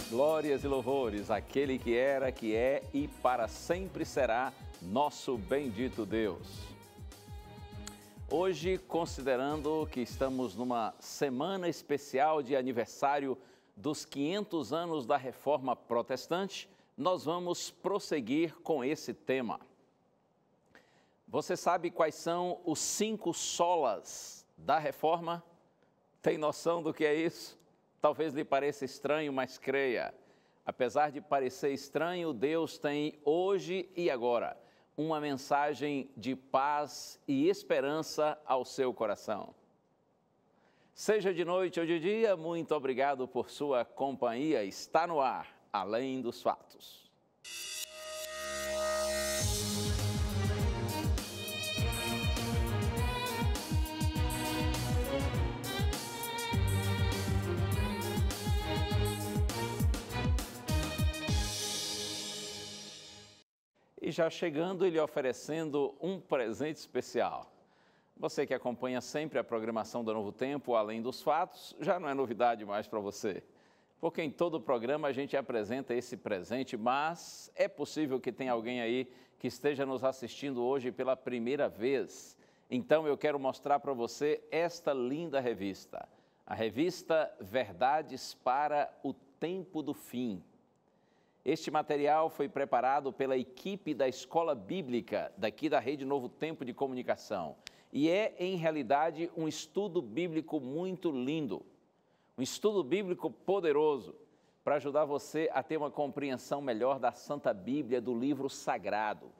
Glórias e louvores àquele que era, que é e para sempre será nosso bendito Deus. Hoje, considerando que estamos numa semana especial de aniversário dos 500 anos da Reforma Protestante, nós vamos prosseguir com esse tema. Você sabe quais são os 5 solas da Reforma? Tem noção do que é isso? Talvez lhe pareça estranho, mas creia. Apesar de parecer estranho, Deus tem hoje e agora uma mensagem de paz e esperança ao seu coração. Seja de noite ou de dia, muito obrigado por sua companhia. Está no ar, Além dos Fatos. E já chegando e lhe oferecendo um presente especial. Você que acompanha sempre a programação da Novo Tempo, Além dos Fatos, já não é novidade mais para você. Porque em todo o programa a gente apresenta esse presente, mas é possível que tenha alguém aí que esteja nos assistindo hoje pela primeira vez. Então eu quero mostrar para você esta linda revista. A revista Verdades para o Tempo do Fim. Este material foi preparado pela equipe da Escola Bíblica, daqui da Rede Novo Tempo de Comunicação. E é, em realidade, um estudo bíblico muito lindo. Um estudo bíblico poderoso para ajudar você a ter uma compreensão melhor da Santa Bíblia, do livro sagrado.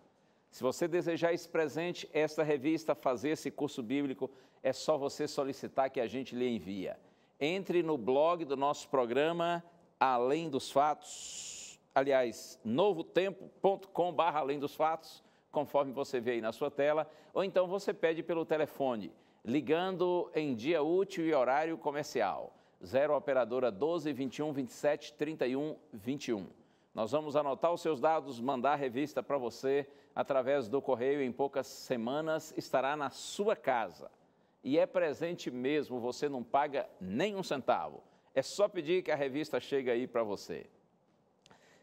Se você desejar esse presente, esta revista, fazer esse curso bíblico, é só você solicitar que a gente lhe envia. Entre no blog do nosso programa, Além dos Fatos. Aliás, novotempo.com/além dos fatos, conforme você vê aí na sua tela, ou então você pede pelo telefone, ligando em dia útil e horário comercial, 0 operadora 12 21 27 31 21. Nós vamos anotar os seus dados, mandar a revista para você através do correio. Em poucas semanas estará na sua casa. E é presente mesmo, você não paga nem um centavo. É só pedir que a revista chegue aí para você.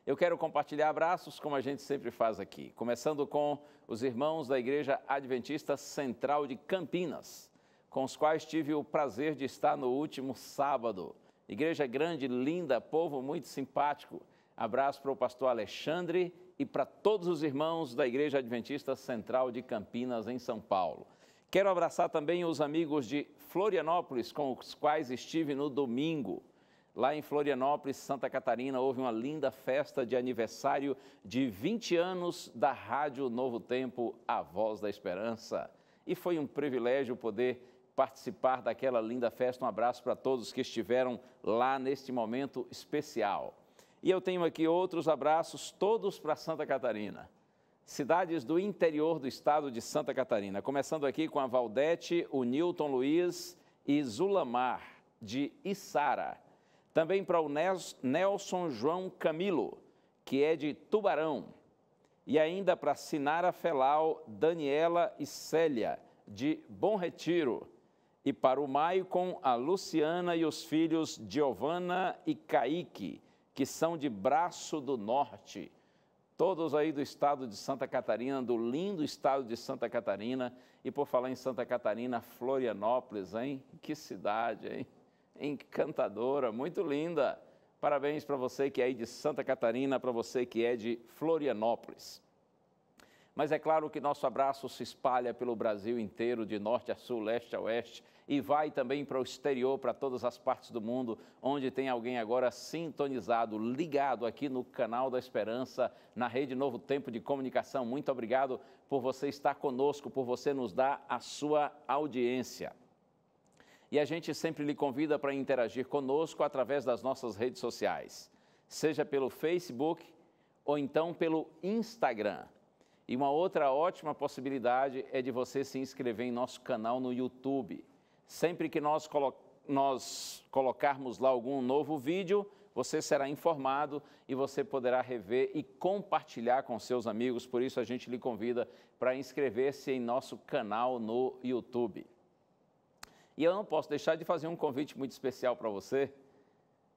Eu quero compartilhar abraços, como a gente sempre faz aqui, começando com os irmãos da Igreja Adventista Central de Campinas, com os quais tive o prazer de estar no último sábado. Igreja grande, linda, povo muito simpático. Abraço para o pastor Alexandre e para todos os irmãos da Igreja Adventista Central de Campinas, em São Paulo. Quero abraçar também os amigos de Florianópolis, com os quais estive no domingo. Lá em Florianópolis, Santa Catarina, houve uma linda festa de aniversário de 20 anos da Rádio Novo Tempo, a Voz da Esperança. E foi um privilégio poder participar daquela linda festa. Um abraço para todos que estiveram lá neste momento especial. E eu tenho aqui outros abraços, todos para Santa Catarina. Cidades do interior do estado de Santa Catarina. Começando aqui com a Valdete, o Nilton Luiz e Zulamar, de Içara. Também para o Nelson João Camilo, que é de Tubarão. E ainda para Sinara Felau, Daniela e Célia, de Bom Retiro. E para o Maicon, a Luciana e os filhos Giovana e Kaique, que são de Braço do Norte. Todos aí do estado de Santa Catarina, do lindo estado de Santa Catarina. E por falar em Santa Catarina, Florianópolis, hein? Que cidade, hein? Encantadora, muito linda. Parabéns para você que é aí de Santa Catarina, para você que é de Florianópolis. Mas é claro que nosso abraço se espalha pelo Brasil inteiro, de norte a sul, leste a oeste, e vai também para o exterior, para todas as partes do mundo, onde tem alguém agora sintonizado, ligado aqui no canal da Esperança, na Rede Novo Tempo de Comunicação. Muito obrigado por você estar conosco, por você nos dar a sua audiência. E a gente sempre lhe convida para interagir conosco através das nossas redes sociais, seja pelo Facebook ou então pelo Instagram. E uma outra ótima possibilidade é de você se inscrever em nosso canal no YouTube. Sempre que nós colocarmos lá algum novo vídeo, você será informado e você poderá rever e compartilhar com seus amigos. Por isso a gente lhe convida para inscrever-se em nosso canal no YouTube. E eu não posso deixar de fazer um convite muito especial para você.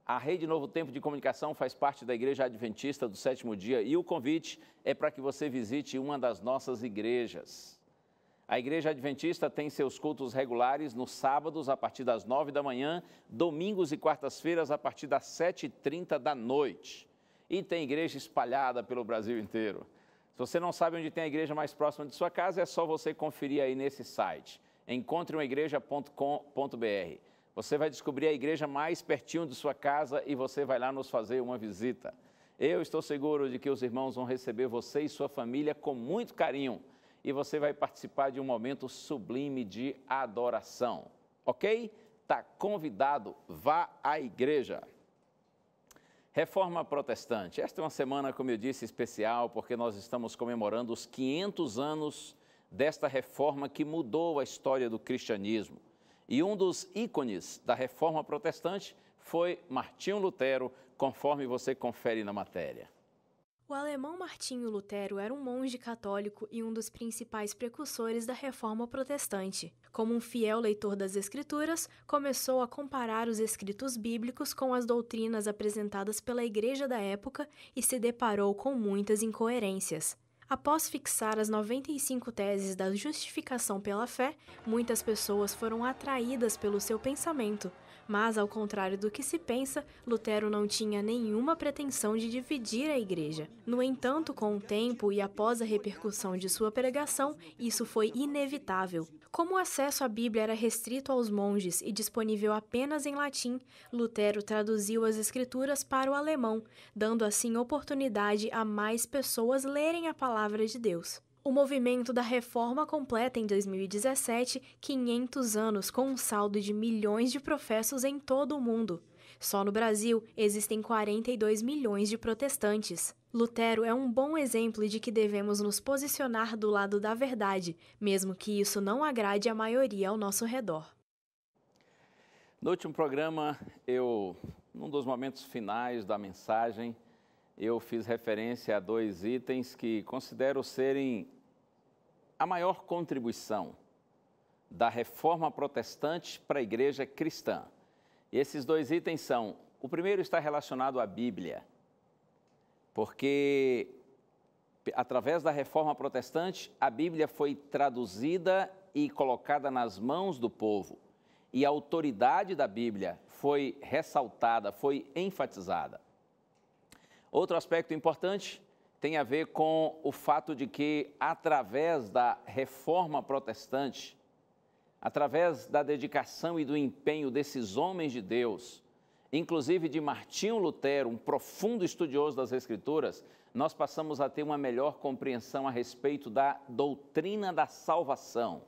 A Rede Novo Tempo de Comunicação faz parte da Igreja Adventista do Sétimo Dia e o convite é para que você visite uma das nossas igrejas. A Igreja Adventista tem seus cultos regulares nos sábados a partir das 9 da manhã, domingos e quartas-feiras a partir das 7h30 da noite. E tem igreja espalhada pelo Brasil inteiro. Se você não sabe onde tem a igreja mais próxima de sua casa, é só você conferir aí nesse site, encontreumaigreja.com.br. Você vai descobrir a igreja mais pertinho de sua casa e você vai lá nos fazer uma visita. Eu estou seguro de que os irmãos vão receber você e sua família com muito carinho e você vai participar de um momento sublime de adoração, ok? Está convidado, vá à igreja. Reforma Protestante. Esta é uma semana, como eu disse, especial, porque nós estamos comemorando os 500 anos desta reforma que mudou a história do cristianismo. E um dos ícones da Reforma Protestante foi Martinho Lutero, conforme você confere na matéria. O alemão Martinho Lutero era um monge católico e um dos principais precursores da Reforma Protestante. Como um fiel leitor das Escrituras, começou a comparar os escritos bíblicos com as doutrinas apresentadas pela Igreja da época e se deparou com muitas incoerências. Após fixar as 95 teses da justificação pela fé, muitas pessoas foram atraídas pelo seu pensamento, mas, ao contrário do que se pensa, Lutero não tinha nenhuma pretensão de dividir a igreja. No entanto, com o tempo e após a repercussão de sua pregação, isso foi inevitável. Como o acesso à Bíblia era restrito aos monges e disponível apenas em latim, Lutero traduziu as Escrituras para o alemão, dando assim oportunidade a mais pessoas lerem a palavra de Deus. O movimento da Reforma completa em 2017 500 anos com um saldo de milhões de professos em todo o mundo. Só no Brasil existem 42 milhões de protestantes. Lutero é um bom exemplo de que devemos nos posicionar do lado da verdade, mesmo que isso não agrade a maioria ao nosso redor. No último programa, num dos momentos finais da mensagem, eu fiz referência a 2 itens que considero serem a maior contribuição da Reforma Protestante para a Igreja Cristã. E esses 2 itens são: o primeiro está relacionado à Bíblia, porque através da Reforma Protestante, a Bíblia foi traduzida e colocada nas mãos do povo, e a autoridade da Bíblia foi ressaltada, foi enfatizada. Outro aspecto importante tem a ver com o fato de que, através da Reforma Protestante, através da dedicação e do empenho desses homens de Deus, inclusive de Martinho Lutero, um profundo estudioso das Escrituras, nós passamos a ter uma melhor compreensão a respeito da doutrina da salvação,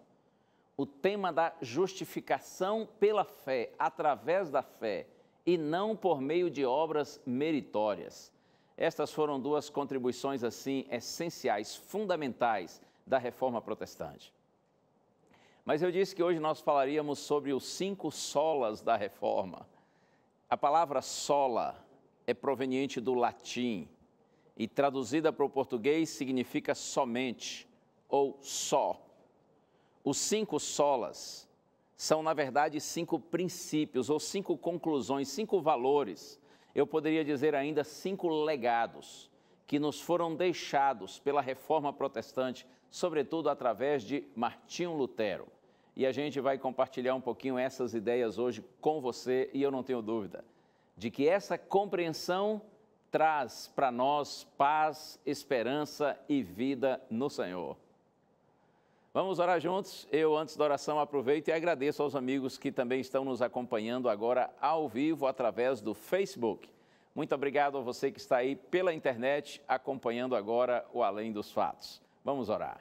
o tema da justificação pela fé, através da fé, e não por meio de obras meritórias. Estas foram 2 contribuições, assim, essenciais, fundamentais da Reforma Protestante. Mas eu disse que hoje nós falaríamos sobre os 5 solas da Reforma. A palavra sola é proveniente do latim e traduzida para o português significa somente ou só. Os 5 solas são, na verdade, 5 princípios ou 5 conclusões, 5 valores. Eu poderia dizer ainda 5 legados que nos foram deixados pela Reforma Protestante, sobretudo através de Martinho Lutero. E a gente vai compartilhar um pouquinho essas ideias hoje com você, e eu não tenho dúvida de que essa compreensão traz para nós paz, esperança e vida no Senhor. Vamos orar juntos? Eu, antes da oração, aproveito e agradeço aos amigos que também estão nos acompanhando agora ao vivo através do Facebook. Muito obrigado a você que está aí pela internet acompanhando agora o Além dos Fatos. Vamos orar.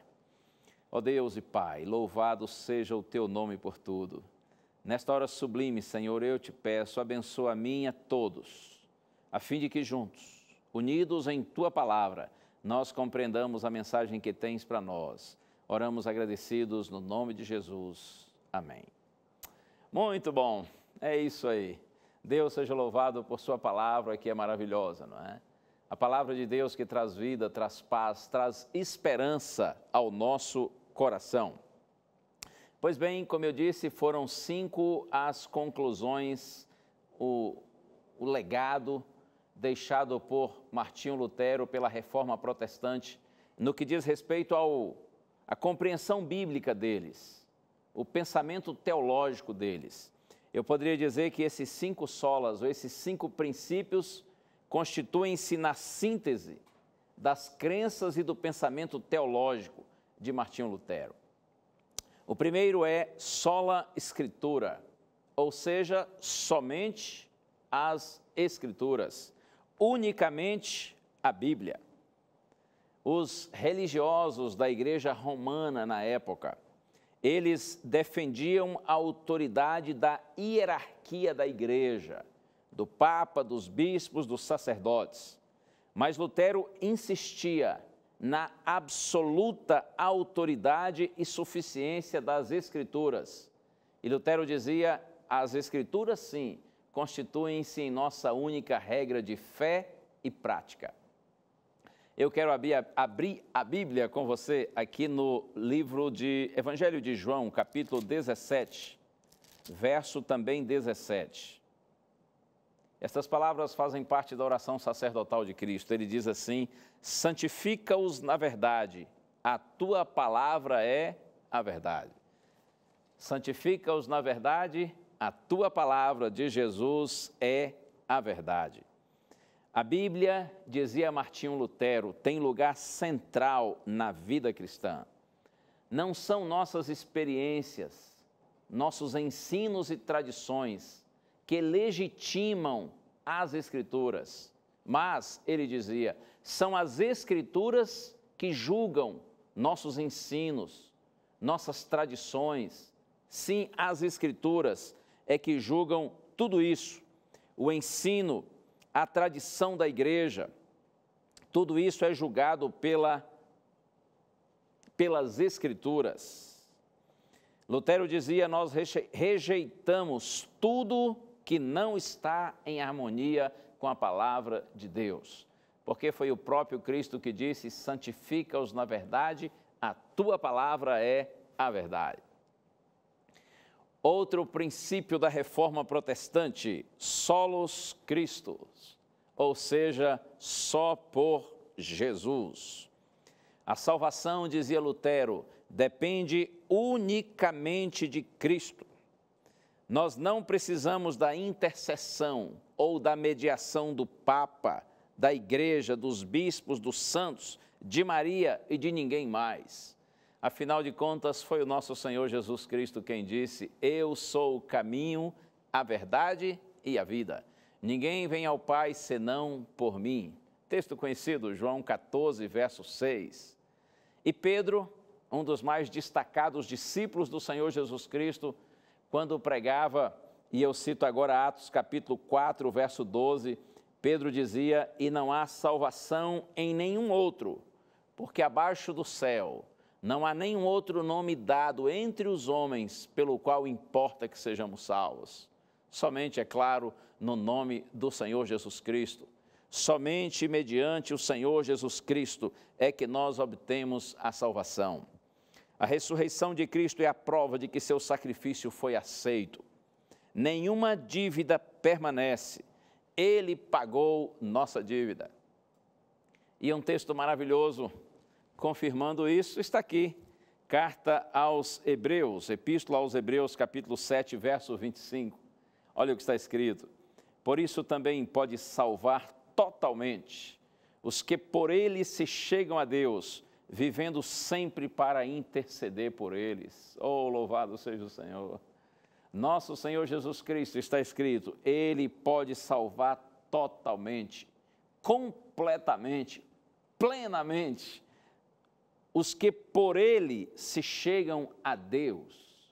Ó Deus e Pai, louvado seja o Teu nome por tudo. Nesta hora sublime, Senhor, eu te peço, abençoa a mim e a todos, a fim de que juntos, unidos em Tua Palavra, nós compreendamos a mensagem que tens para nós. Oramos agradecidos no nome de Jesus. Amém. Muito bom, é isso aí. Deus seja louvado por sua palavra, que é maravilhosa, não é? A palavra de Deus que traz vida, traz paz, traz esperança ao nosso coração. Pois bem, como eu disse, foram 5 as conclusões, o o legado deixado por Martinho Lutero pela Reforma Protestante, no que diz respeito à compreensão bíblica deles, o pensamento teológico deles. Eu poderia dizer que esses 5 solas, ou esses 5 princípios, constituem-se na síntese das crenças e do pensamento teológico de Martinho Lutero. O primeiro é sola Scriptura, ou seja, somente as Escrituras, unicamente a Bíblia. Os religiosos da Igreja Romana na época, eles defendiam a autoridade da hierarquia da Igreja, do Papa, dos bispos, dos sacerdotes. Mas Lutero insistia na absoluta autoridade e suficiência das Escrituras. E Lutero dizia, as Escrituras, sim, constituem-se em nossa única regra de fé e prática. Eu quero abrir a Bíblia com você aqui no livro de Evangelho de João, capítulo 17, verso também 17. Estas palavras fazem parte da oração sacerdotal de Cristo. Ele diz assim, santifica-os na verdade, a tua palavra é a verdade. Santifica-os na verdade, a tua palavra de Jesus é a verdade. A Bíblia, dizia Martinho Lutero, tem lugar central na vida cristã. Não são nossas experiências, nossos ensinos e tradições que legitimam as Escrituras, mas, ele dizia, são as Escrituras que julgam nossos ensinos, nossas tradições. Sim, as Escrituras é que julgam tudo isso, o ensino, a tradição da igreja, tudo isso é julgado pelas Escrituras. Lutero dizia, nós rejeitamos tudo que não está em harmonia com a palavra de Deus, porque foi o próprio Cristo que disse, santifica-os na verdade, a tua palavra é a verdade. Outro princípio da Reforma Protestante, solos Christus, ou seja, só por Jesus. A salvação, dizia Lutero, depende unicamente de Cristo. Nós não precisamos da intercessão ou da mediação do Papa, da Igreja, dos bispos, dos santos, de Maria e de ninguém mais. Afinal de contas, foi o nosso Senhor Jesus Cristo quem disse, eu sou o caminho, a verdade e a vida. Ninguém vem ao Pai senão por mim. Texto conhecido, João 14, verso 6. E Pedro, um dos mais destacados discípulos do Senhor Jesus Cristo, quando pregava, e eu cito agora Atos capítulo 4, verso 12, Pedro dizia, e não há salvação em nenhum outro, porque abaixo do céu não há nenhum outro nome dado entre os homens pelo qual importa que sejamos salvos. Somente, é claro, no nome do Senhor Jesus Cristo. Somente mediante o Senhor Jesus Cristo é que nós obtemos a salvação. A ressurreição de Cristo é a prova de que seu sacrifício foi aceito. Nenhuma dívida permanece. Ele pagou nossa dívida. E um texto maravilhoso, confirmando isso, está aqui. Carta aos Hebreus, Epístola aos Hebreus, capítulo 7, verso 25. Olha o que está escrito. Por isso também pode salvar totalmente os que por ele se chegam a Deus, vivendo sempre para interceder por eles. Oh, louvado seja o Senhor. Nosso Senhor Jesus Cristo, está escrito, ele pode salvar totalmente, completamente, plenamente, os que por ele se chegam a Deus.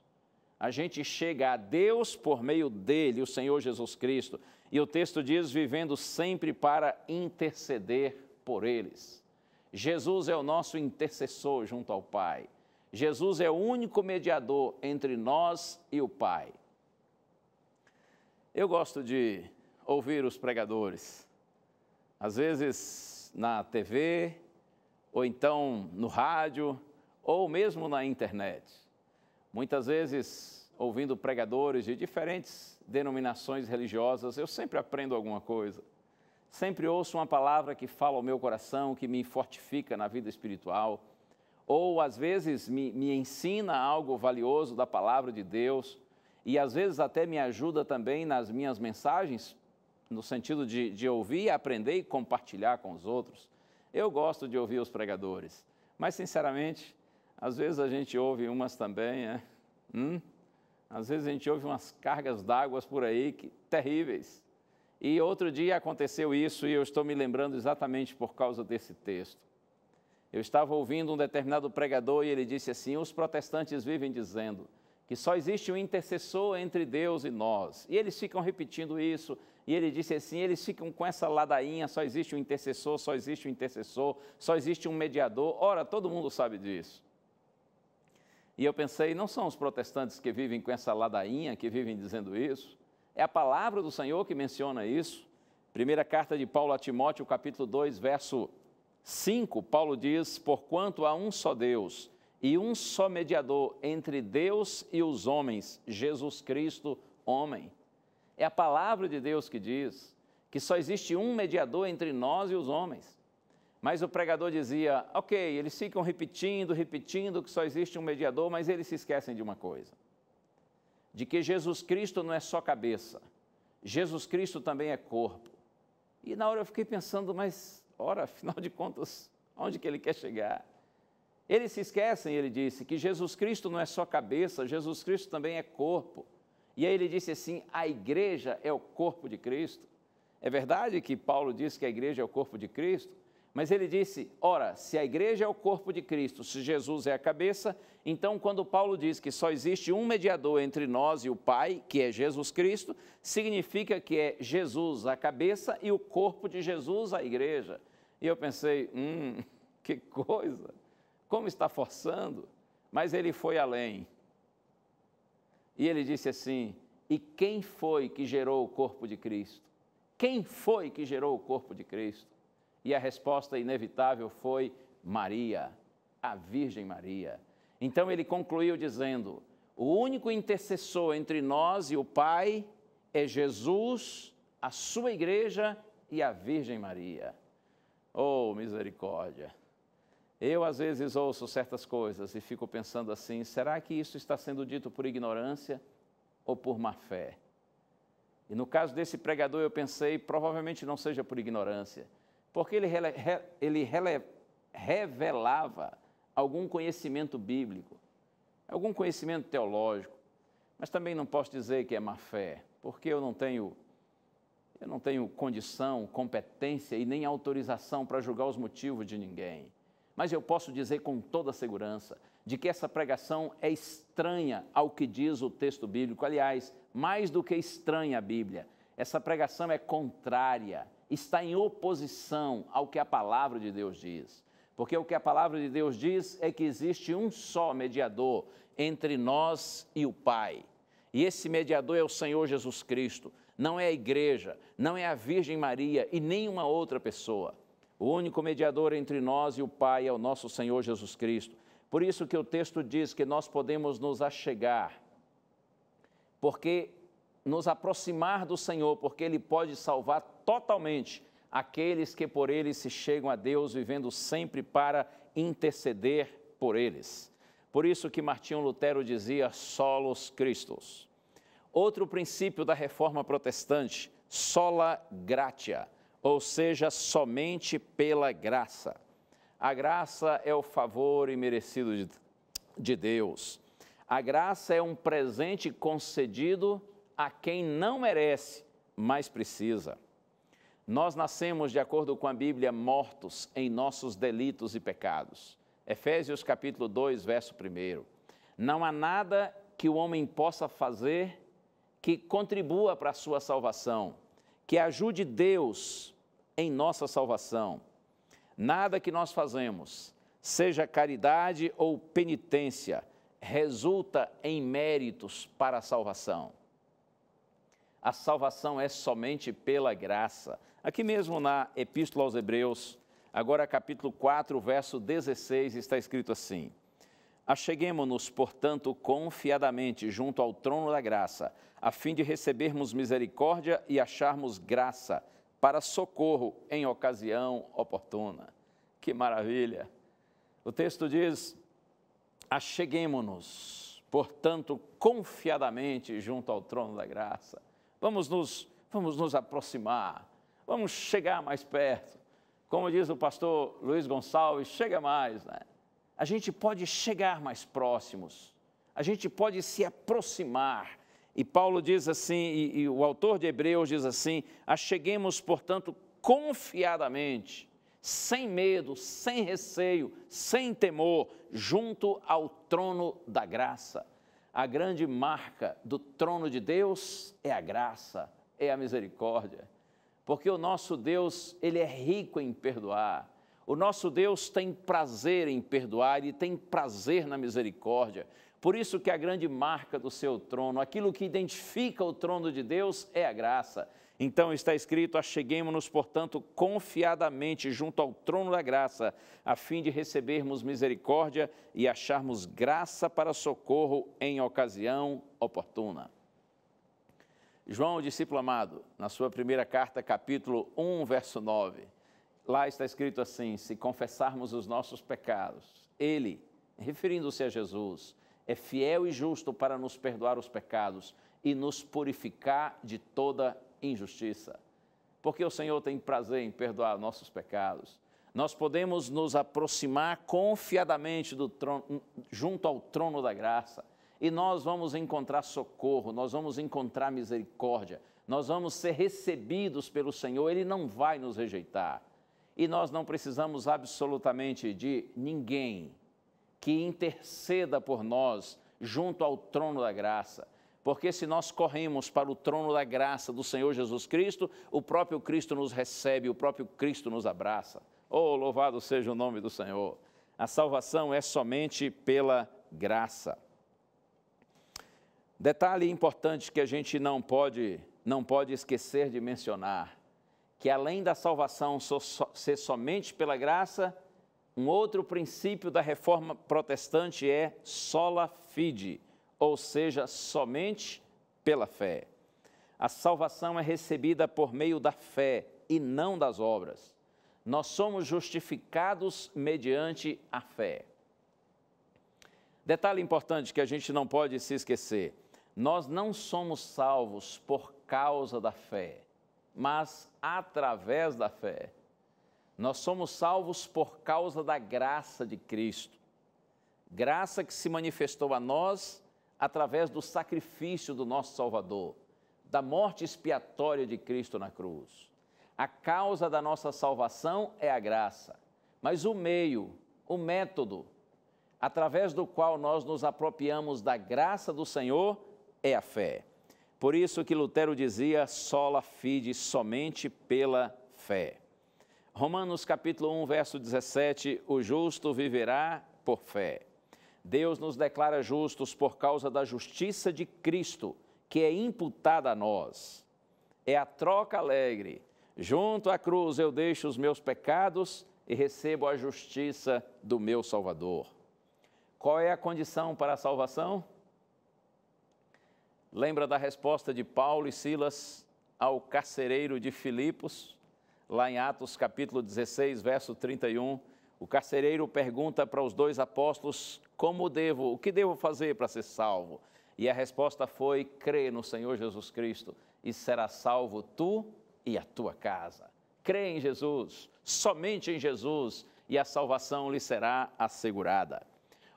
A gente chega a Deus por meio dele, o Senhor Jesus Cristo. E o texto diz, vivendo sempre para interceder por eles. Jesus é o nosso intercessor junto ao Pai. Jesus é o único mediador entre nós e o Pai. Eu gosto de ouvir os pregadores, às vezes na TV, ou então no rádio, ou mesmo na internet. Muitas vezes ouvindo pregadores de diferentes denominações religiosas, eu sempre aprendo alguma coisa. Sempre ouço uma palavra que fala ao meu coração, que me fortifica na vida espiritual, ou às vezes me ensina algo valioso da palavra de Deus, e às vezes até me ajuda também nas minhas mensagens, no sentido de ouvir, aprender e compartilhar com os outros. Eu gosto de ouvir os pregadores, mas sinceramente, às vezes a gente ouve umas também, Às vezes a gente ouve umas cargas d'água por aí terríveis. E outro dia aconteceu isso e eu estou me lembrando exatamente por causa desse texto. Eu estava ouvindo um determinado pregador e ele disse assim: os protestantes vivem dizendo que só existe um intercessor entre Deus e nós. E eles ficam repetindo isso. E ele disse assim, eles ficam com essa ladainha, só existe um intercessor, só existe um intercessor, só existe um mediador. Ora, todo mundo sabe disso. E eu pensei, não são os protestantes que vivem com essa ladainha, que vivem dizendo isso? É a palavra do Senhor que menciona isso. Primeira carta de Paulo a Timóteo, capítulo 2, verso 5, Paulo diz: porquanto há um só Deus e um só mediador entre Deus e os homens, Jesus Cristo, homem. É a palavra de Deus que diz que só existe um mediador entre nós e os homens. Mas o pregador dizia, ok, eles ficam repetindo que só existe um mediador, mas eles se esquecem de uma coisa. De que Jesus Cristo não é só cabeça, Jesus Cristo também é corpo. E na hora eu fiquei pensando, mas, ora, afinal de contas, aonde que ele quer chegar? Eles se esquecem, ele disse, que Jesus Cristo não é só cabeça, Jesus Cristo também é corpo. E aí ele disse assim, a igreja é o corpo de Cristo. É verdade que Paulo disse que a igreja é o corpo de Cristo? Mas ele disse, ora, se a igreja é o corpo de Cristo, se Jesus é a cabeça, então quando Paulo diz que só existe um mediador entre nós e o Pai, que é Jesus Cristo, significa que é Jesus a cabeça e o corpo de Jesus a igreja. E eu pensei, que coisa, como está forçando? Mas ele foi além. E ele disse assim, e quem foi que gerou o corpo de Cristo? Quem foi que gerou o corpo de Cristo? E a resposta inevitável foi Maria, a Virgem Maria. Então ele concluiu dizendo, o único intercessor entre nós e o Pai é Jesus, a sua igreja e a Virgem Maria. Oh, misericórdia! Eu às vezes ouço certas coisas e fico pensando assim, será que isso está sendo dito por ignorância ou por má fé? E no caso desse pregador eu pensei, provavelmente não seja por ignorância, porque ele revelava algum conhecimento bíblico, algum conhecimento teológico, mas também não posso dizer que é má fé, porque eu não tenho condição, competência e nem autorização para julgar os motivos de ninguém. Mas eu posso dizer com toda segurança de que essa pregação é estranha ao que diz o texto bíblico. Aliás, mais do que estranha a Bíblia, essa pregação é contrária, está em oposição ao que a palavra de Deus diz. Porque o que a palavra de Deus diz é que existe um só mediador entre nós e o Pai. E esse mediador é o Senhor Jesus Cristo, não é a igreja, não é a Virgem Maria e nenhuma outra pessoa. O único mediador entre nós e o Pai é o nosso Senhor Jesus Cristo. Por isso que o texto diz que nós podemos nos achegar, porque nos aproximar do Senhor, porque Ele pode salvar totalmente aqueles que por Ele se chegam a Deus, vivendo sempre para interceder por eles. Por isso que Martinho Lutero dizia, solos Christus. Outro princípio da reforma protestante, sola gratia, ou seja, somente pela graça. A graça é o favor imerecido de Deus. A graça é um presente concedido a quem não merece, mas precisa. Nós nascemos, de acordo com a Bíblia, mortos em nossos delitos e pecados. Efésios capítulo 2, verso 1. Não há nada que o homem possa fazer que contribua para a sua salvação, que ajude Deus em nossa salvação. Nada que nós fazemos, seja caridade ou penitência, resulta em méritos para a salvação. A salvação é somente pela graça. Aqui mesmo na Epístola aos Hebreus, agora capítulo 4, verso 16, está escrito assim: Acheguemo-nos, portanto, confiadamente junto ao trono da graça, a fim de recebermos misericórdia e acharmos graça para socorro em ocasião oportuna. Que maravilha! O texto diz: acheguemo-nos, portanto, confiadamente junto ao trono da graça. Vamos nos aproximar, vamos chegar mais perto. Como diz o pastor Luiz Gonçalves, chega mais, né? A gente pode chegar mais próximos, a gente pode se aproximar. E Paulo diz assim, e o autor de Hebreus diz assim: acheguemos, portanto, confiadamente, sem medo, sem receio, sem temor, junto ao trono da graça. A grande marca do trono de Deus é a graça, é a misericórdia. Porque o nosso Deus, ele é rico em perdoar. O nosso Deus tem prazer em perdoar e tem prazer na misericórdia. Por isso que a grande marca do seu trono, aquilo que identifica o trono de Deus é a graça. Então está escrito: acheguemo-nos, portanto, confiadamente junto ao trono da graça, a fim de recebermos misericórdia e acharmos graça para socorro em ocasião oportuna. João, o discípulo amado, na sua primeira carta, capítulo 1, verso 9, lá está escrito assim: se confessarmos os nossos pecados, Ele, referindo-se a Jesus, é fiel e justo para nos perdoar os pecados e nos purificar de toda injustiça. Porque o Senhor tem prazer em perdoar nossos pecados. Nós podemos nos aproximar confiadamente do trono, junto ao trono da graça, e nós vamos encontrar socorro, nós vamos encontrar misericórdia, nós vamos ser recebidos pelo Senhor, Ele não vai nos rejeitar. E nós não precisamos absolutamente de ninguém que interceda por nós junto ao trono da graça. Porque se nós corremos para o trono da graça do Senhor Jesus Cristo, o próprio Cristo nos recebe, o próprio Cristo nos abraça. Oh, louvado seja o nome do Senhor! A salvação é somente pela graça. Detalhe importante que a gente não pode esquecer de mencionar, que além da salvação ser somente pela graça, um outro princípio da reforma protestante é sola fide, ou seja, somente pela fé. A salvação é recebida por meio da fé e não das obras. Nós somos justificados mediante a fé. Detalhe importante que a gente não pode se esquecer: nós não somos salvos por causa da fé, mas através da fé. Nós somos salvos por causa da graça de Cristo. Graça que se manifestou a nós através do sacrifício do nosso Salvador, da morte expiatória de Cristo na cruz. A causa da nossa salvação é a graça, mas o meio, o método, através do qual nós nos apropriamos da graça do Senhor, é a fé. Por isso que Lutero dizia: sola fide, somente pela fé. Romanos capítulo 1, verso 17, o justo viverá por fé. Deus nos declara justos por causa da justiça de Cristo, que é imputada a nós. É a troca alegre. Junto à cruz eu deixo os meus pecados e recebo a justiça do meu Salvador. Qual é a condição para a salvação? Lembra da resposta de Paulo e Silas ao carcereiro de Filipos? Lá em Atos capítulo 16, verso 31, o carcereiro pergunta para os dois apóstolos: o que devo fazer para ser salvo? E a resposta foi: crê no Senhor Jesus Cristo e serás salvo tu e a tua casa. Crê em Jesus, somente em Jesus, e a salvação lhe será assegurada.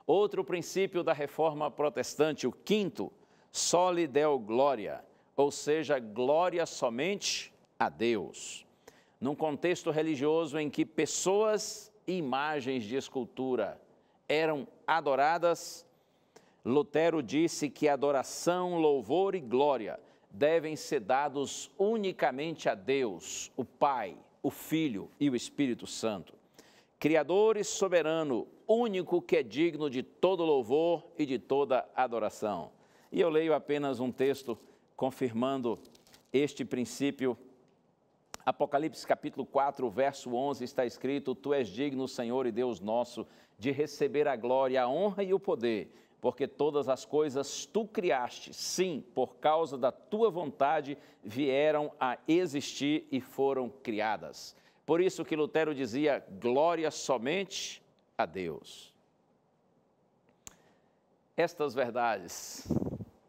Outro princípio da reforma protestante, o quinto: soli deo gloria, ou seja, glória somente a Deus. Num contexto religioso em que pessoas e imagens de escultura eram adoradas, Lutero disse que adoração, louvor e glória devem ser dados unicamente a Deus, o Pai, o Filho e o Espírito Santo. Criador e soberano, único que é digno de todo louvor e de toda adoração. E eu leio apenas um texto confirmando este princípio Apocalipse capítulo 4, verso 11, está escrito: Tu és digno, Senhor e Deus nosso, de receber a glória, a honra e o poder, porque todas as coisas tu criaste, sim, por causa da tua vontade vieram a existir e foram criadas. Por isso que Lutero dizia: glória somente a Deus. Estas verdades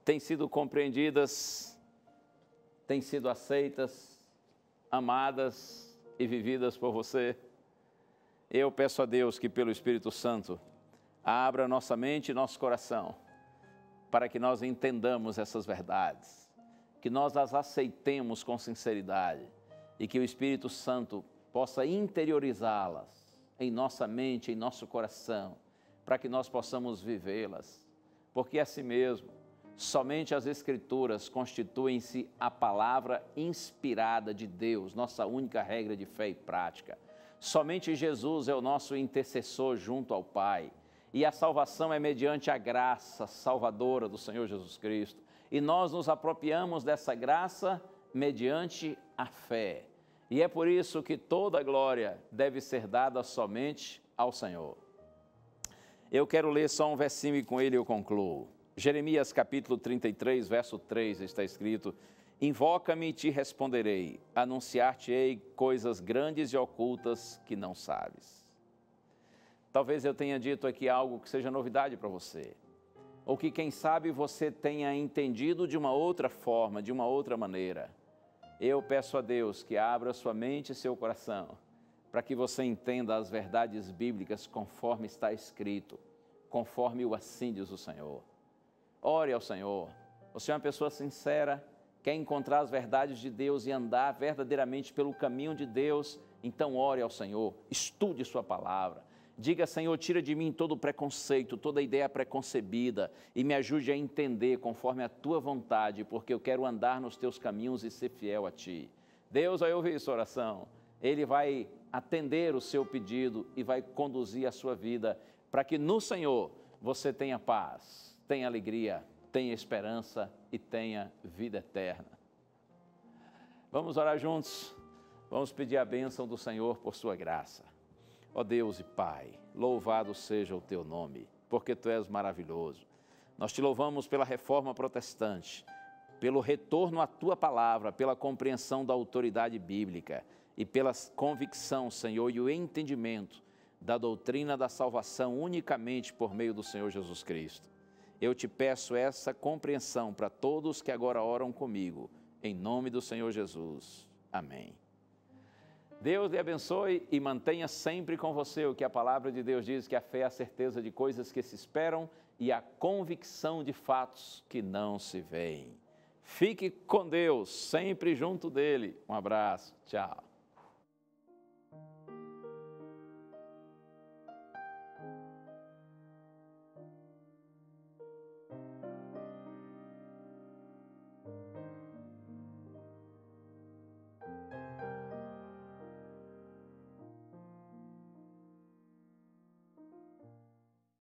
têm sido compreendidas, têm sido aceitas, amadas e vividas por você. Eu peço a Deus que pelo Espírito Santo abra nossa mente e nosso coração para que nós entendamos essas verdades, que nós as aceitemos com sinceridade e que o Espírito Santo possa interiorizá-las em nossa mente, em nosso coração, para que nós possamos vivê-las. Porque assim mesmo, somente as Escrituras constituem-se a palavra inspirada de Deus, nossa única regra de fé e prática. Somente Jesus é o nosso intercessor junto ao Pai. E a salvação é mediante a graça salvadora do Senhor Jesus Cristo. E nós nos apropriamos dessa graça mediante a fé. E é por isso que toda a glória deve ser dada somente ao Senhor. Eu quero ler só um versinho e com ele eu concluo. Jeremias capítulo 33, verso 3, está escrito: Invoca-me e te responderei, anunciar-te-ei coisas grandes e ocultas que não sabes. Talvez eu tenha dito aqui algo que seja novidade para você, ou que quem sabe você tenha entendido de uma outra forma, de uma outra maneira. Eu peço a Deus que abra sua mente e seu coração, para que você entenda as verdades bíblicas conforme está escrito, conforme o assim diz o Senhor. Ore ao Senhor. Você é uma pessoa sincera, quer encontrar as verdades de Deus e andar verdadeiramente pelo caminho de Deus, então ore ao Senhor, estude sua palavra. Diga: Senhor, tira de mim todo o preconceito, toda ideia preconcebida e me ajude a entender conforme a tua vontade, porque eu quero andar nos teus caminhos e ser fiel a ti. Deus vai ouvir sua oração. Ele vai atender o seu pedido e vai conduzir a sua vida para que no Senhor você tenha paz, tenha alegria, tenha esperança e tenha vida eterna. Vamos orar juntos? Vamos pedir a bênção do Senhor por sua graça. Ó Deus e Pai, louvado seja o teu nome, porque tu és maravilhoso. Nós te louvamos pela reforma protestante, pelo retorno à tua palavra, pela compreensão da autoridade bíblica e pela convicção, Senhor, e o entendimento da doutrina da salvação unicamente por meio do Senhor Jesus Cristo. Eu te peço essa compreensão para todos que agora oram comigo, em nome do Senhor Jesus. Amém. Deus lhe abençoe e mantenha sempre com você o que a palavra de Deus diz, que a fé é a certeza de coisas que se esperam e a convicção de fatos que não se veem. Fique com Deus, sempre junto dele. Um abraço, tchau.